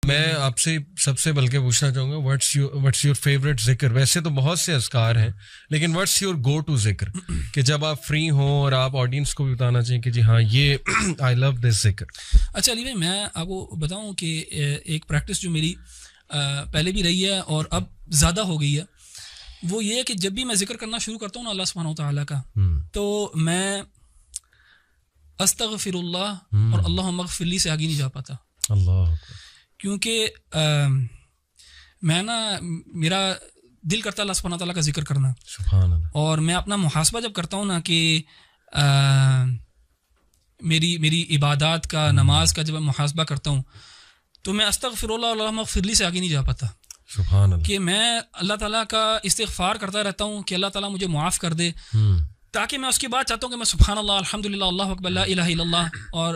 میں آپ سے سب سے بلکہ پوچھنا چاہوں گا واٹس یور فیوریٹ ذکر؟ ویسے تو بہت سے اذکار ہیں لیکن واٹس یور گو ٹو ذکر کہ جب آپ فری ہوں اور آپ آڈینس کو بھی بتانا چاہیں کہ جی ہاں یہ آئی لو دس ذکر. اچھا علی بھائی میں آپ کو بتاؤں کہ ایک پریکٹس جو میری پہلے بھی رہی ہے اور اب زیادہ ہو گئی ہے وہ یہ ہے کہ جب بھی میں ذکر کرنا شروع کرتا ہوں نا اللہ سبحانہ و تعالیٰ کا تو میں استغفر اللہ اور اللہم اغفر لی سے آگے نہیں جا پاتا. اللہ کیونکہ میں نا میرا دل کرتا ہے اللہ سبحانہ تعالیٰ کا ذکر کرنا. سبحان اللہ. اور میں اپنا محاسبہ جب کرتا ہوں نا کہ میری عبادات کا نماز کا جب میں محاسبہ کرتا ہوں تو میں استغفر اللہ اللہم اغفر لی سے آگے نہیں جا پاتا. سبحان اللہ. کہ میں اللہ تعالیٰ کا استغفار کرتا رہتا ہوں کہ اللہ تعالیٰ مجھے معاف کر دے تاکہ میں اس کے بعد چاہتا ہوں کہ میں سبحان اللہ الحمدللہ اللہ اکبر لا الہ الا اللہ اور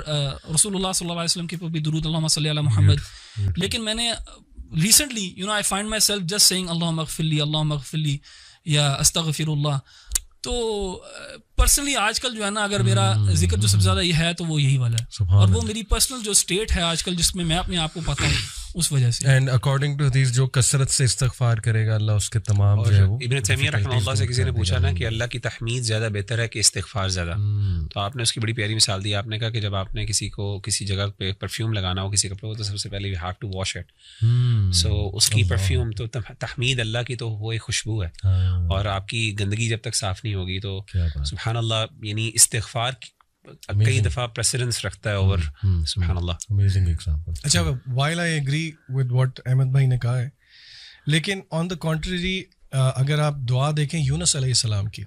رسول اللہ صلی اللہ علیہ وسلم کے اوپر بھی درود اللہم صلی علی محمد. لیکن میں نے recently I find myself just saying اللہم اغفر لی یا استغفر اللہ. تو پرسنلی آج کل جو ہے نا اگر میرا ذکر جو سب سے زیادہ یہ ہے تو وہ یہی والا ہے اور وہ میری پرسنل جو اسٹیٹ ہے آج کل جس میں اپنے آپ کو پاتا ہوں اس وجہ سے. اینڈ اکارڈنگ ٹو حدیث جو کثرت سے استغفار کرے گا اللہ اس کے تمام جو ہے وہ. ابن تیمیہ رحمہ اللہ سے کسی نے پوچھا نا کہ اللہ کی تحمید زیادہ بہتر ہے کہ استغفار زیادہ, تو آپ نے اس کی بڑی پیاری مثال دی. آپ نے کہا کہ جب آپ نے کسی کو کسی جگہ پہ پرفیوم لگانا ہو کسی کپڑے کو تو سب سے پہلے you have to wash it. So اس کی پرفیوم تو تحمید اللہ کی تو وہ ایک خوشبو ہے اور آپ کی گندگی جب تک صاف نہیں ہوگی تو سبحان اللہ یعنی استغفار کئی دفعہ پریسیڈنس رکھتا ہے اور سبحان اللہ. Amazing example. اچھا while I agree with what Ahmed بھائی نے کہا ہے لیکن آن دا کنٹریری اگر آپ دعا دیکھیں یونس علیہ السلام کی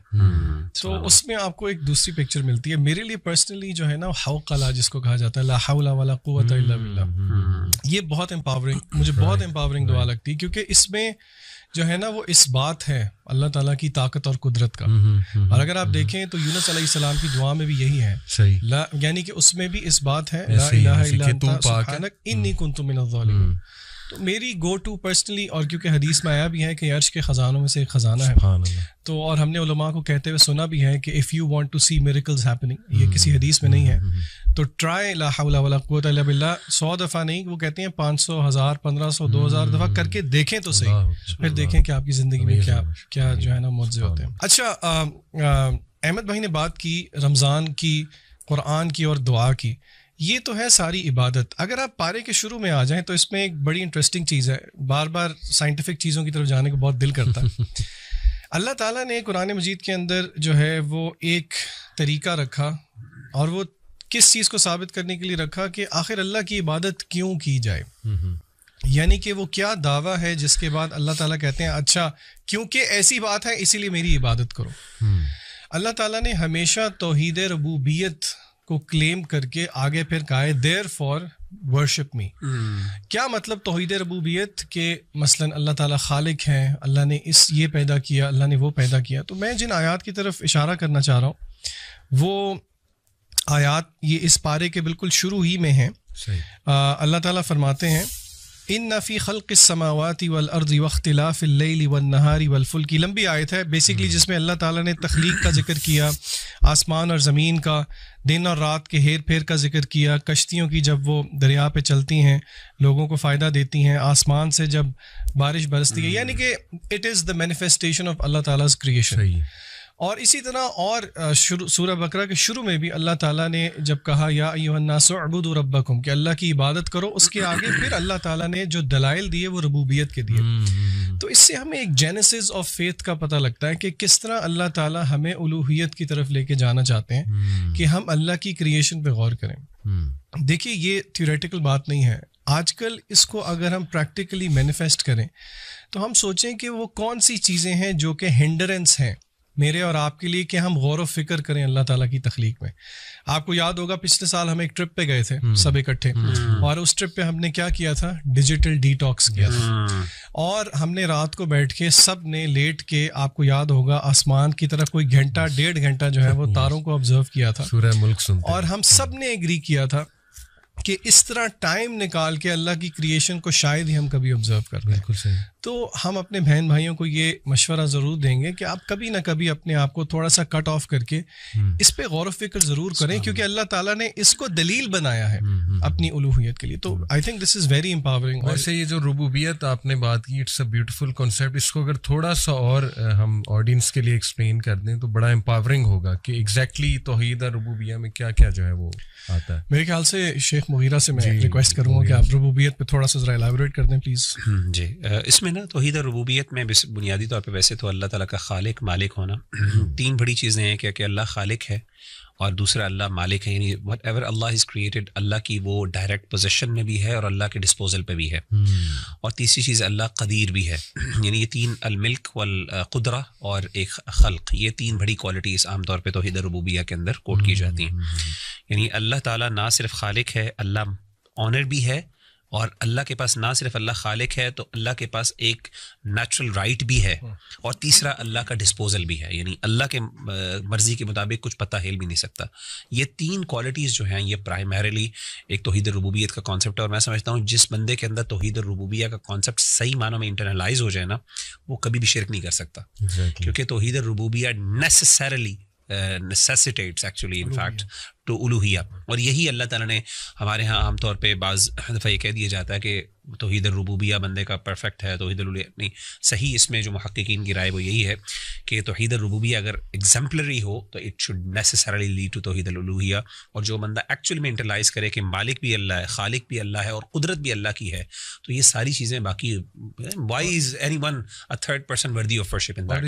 تو اس میں آپ کو ایک دوسری پکچر ملتی ہے. میرے لیے پرسنلی جو ہے نا حوقلہ جس کو کہا جاتا ہے لا حول ولا قوت الا باللہ, یہ بہت امپاورنگ مجھے بہت امپاورنگ دعا لگتی ہے کیونکہ اس میں جو ہے نا وہ اس بات ہے اللہ تعالیٰ کی طاقت اور قدرت کا. اور اگر آپ دیکھیں تو یونس علیہ السلام کی دعا میں بھی یہی ہے یعنی کہ اس میں بھی اس بات ہے لا الہ الا انت سبحانک انی کنت من الظالمین. تو میری گو ٹو پرسنلی اور کیونکہ حدیث میں آیا بھی ہے کہ عرش کے خزانوں میں سے ایک خزانہ ہے تو اور ہم نے علماء کو کہتے ہوئے سنا بھی ہے کہ if you want to see miracles happening, یہ کسی حدیث میں نہیں ہے تو ٹرائی لا حول ولا قوت الا باللہ 100 دفعہ نہیں وہ کہتے ہیں 500 1000 1500 2000 دفعہ کر کے دیکھیں تو صحیح, پھر دیکھیں کہ آپ کی زندگی میں کیا جو ہے نا معجزے ہوتے ہیں. اچھا احمد بھائی نے بات کی رمضان کی, قرآن کی اور دعا کی, یہ تو ہے ساری عبادت. اگر آپ پارے کے شروع میں آ جائیں تو اس میں ایک بڑی انٹرسٹنگ چیز ہے, بار بار سائنٹیفک چیزوں کی طرف جانے کو بہت دل کرتا ہے. اللہ تعالیٰ نے قرآن مجید کے اندر جو ہے وہ ایک طریقہ رکھا اور وہ کس چیز کو ثابت کرنے کے لیے رکھا کہ آخر اللہ کی عبادت کیوں کی جائے, یعنی کہ وہ کیا دعویٰ ہے جس کے بعد اللہ تعالیٰ کہتے ہیں اچھا کیونکہ ایسی بات ہے اسی لیے میری عبادت کرو. اللہ تعالیٰ نے ہمیشہ توحید ربوبیت کو کلیم کر کے آگے پھر کہا ہے دیر فار ورشپ می. کیا مطلب توحید ربوبیت کہ مثلاً اللہ تعالیٰ خالق ہیں, اللہ نے یہ پیدا کیا, اللہ نے وہ پیدا کیا. تو میں جن آیات کی طرف اشارہ کرنا چاہ رہا ہوں وہ آیات یہ اس پارے کے بالکل شروع ہی میں ہیں. اللہ تعالیٰ فرماتے ہیں ان فی خلق السماوات والارض واختلاف اللیل والنہار والفلک. لمبی آیت ہے بیسیکلی جس میں اللہ تعالیٰ نے تخلیق کا ذکر کیا, آسمان اور زمین کا, دن اور رات کے ہیر پھیر کا ذکر کیا, کشتیوں کی جب وہ دریا پہ چلتی ہیں لوگوں کو فائدہ دیتی ہیں, آسمان سے جب بارش برستی ہے, یعنی کہ it is the manifestation of Allah تعالیٰ's کریشن. اور اسی طرح اور سورہ بقرہ کے شروع میں بھی اللہ تعالیٰ نے جب کہا یا ایھا الناس اعبدوا ربکم کہ اللہ کی عبادت کرو, اس کے آگے پھر اللہ تعالیٰ نے جو دلائل دیے وہ ربوبیت کے دیے. تو اس سے ہمیں ایک جینیسس آف فیتھ کا پتہ لگتا ہے کہ کس طرح اللہ تعالیٰ ہمیں الوہیت کی طرف لے کے جانا چاہتے ہیں کہ ہم اللہ کی کریشن پہ غور کریں. دیکھیے یہ تھیوریٹیکل بات نہیں ہے, آج کل اس کو اگر ہم پریکٹیکلی مینیفیسٹ کریں تو ہم سوچیں کہ وہ کون سی چیزیں ہیں جو کہ ہنڈرنس ہیں میرے اور آپ کے لیے کہ ہم غور و فکر کریں اللہ تعالیٰ کی تخلیق میں. آپ کو یاد ہوگا پچھلے سال ہم ایک ٹرپ پہ گئے تھے سب اکٹھے, اور اس ٹرپ پہ ہم نے کیا کیا تھا, ڈیجیٹل ڈی ٹاکس کیا تھا, اور ہم نے رات کو بیٹھ کے سب نے لیٹ کے آپ کو یاد ہوگا آسمان کی طرف کوئی گھنٹہ 1.5 گھنٹہ جو ہے وہ تاروں کو آبزرو کیا تھا, سورہ ملک سنتے, اور ہم سب نے ایگری کیا تھا کہ اس طرح ٹائم نکال کے اللہ کی کریشن کو شاید ہی ہم کبھی آبزرو کر رہے ہیں. بالکل صحیح. تو ہم اپنے بہن بھائیوں کو یہ مشورہ ضرور دیں گے کہ آپ کبھی نہ کبھی اپنے آپ کو تھوڑا سا کٹ آف کر کے اس پہ غور و فکر ضرور کریں, کیونکہ اللہ تعالیٰ نے اس کو دلیل بنایا ہے اپنی الوہیت کے لیے. تو I think this is very empowering. ویسے یہ جو ربوبیت آپ نے بات کی, اٹس اے بیوٹیفل کانسیپٹ. اس کو اگر تھوڑا سا اور ہم آڈینس کے لیے ایکسپلین کر دیں تو بڑا امپاورنگ ہوگا کہ ایگزیکٹلی توحید ربوبیہ میں کیا کیا جو ہے وہ آتا ہے. میرے خیال سے شیخ مغیرہ سے میں ریکویسٹ کروں گا کہ آپ ربوبیت پہ تھوڑا سا ذرا الیبوریٹ کر دیں پلیز. جی, اس میں نا توحید ربوبیت میں بنیادی طور پہ ویسے تو اللہ تعالیٰ کا خالق مالک ہونا, تین بڑی چیزیں ہیں کہ اللہ خالق ہے اور دوسرا اللہ مالک ہے, یعنی whatever Allah is created Allah کی وہ ڈائریکٹ پوزیشن میں بھی ہے اور اللہ کے ڈسپوزل پہ بھی ہے, اور تیسری چیز اللہ قدیر بھی ہے. یعنی یہ تین, الملک والقدرہ اور ایک خلق, یہ تین بڑی کوالٹیز عام طور پہ توحید ربوبیہ کے اندر کوٹ کی جاتی ہیں. یعنی اللہ تعالیٰ نہ صرف خالق ہے, اللہ آنر بھی ہے, اور اللہ کے پاس نہ صرف اللہ خالق ہے تو اللہ کے پاس ایک نیچرل رائٹ بھی ہے, اور تیسرا اللہ کا ڈسپوزل بھی ہے, یعنی اللہ کے مرضی کے مطابق کچھ پتہ ہل بھی نہیں سکتا. یہ تین کوالٹیز جو ہیں یہ پرائمریلی ایک توحید ربوبیت کا کانسیپٹ ہے, اور میں سمجھتا ہوں جس بندے کے اندر توحید ربوبیہ کا کانسیپٹ صحیح معنوں میں انٹرنلائز ہو جائے نا, وہ کبھی بھی شرک نہیں کر سکتا, کیونکہ توحید ربوبیہ necessarily necessitates actually in fact to الوہیہ. اور یہی اللہ تعالیٰ نے ہمارے ہاں عام طور پہ بعض دفعہ یہ کہہ دیا جاتا ہے کہ توحید الربوبیہ بندے کا پرفیکٹ ہے, توحید الوہیہ نہیں. صحیح اس میں جو محققین کی رائے وہ یہی ہے کہ توحید الربوبیہ اگر ایگزمپلری ہو تو it should necessarily lead to توحید الالوہیہ, اور جو بندہ ایکچوئل میں انٹرلائز کرے کہ مالک بھی اللہ ہے, خالق بھی اللہ ہے, اور قدرت بھی اللہ کی ہے, تو یہ ساری چیزیں باقی why is anyone a third person worthy of worship in that.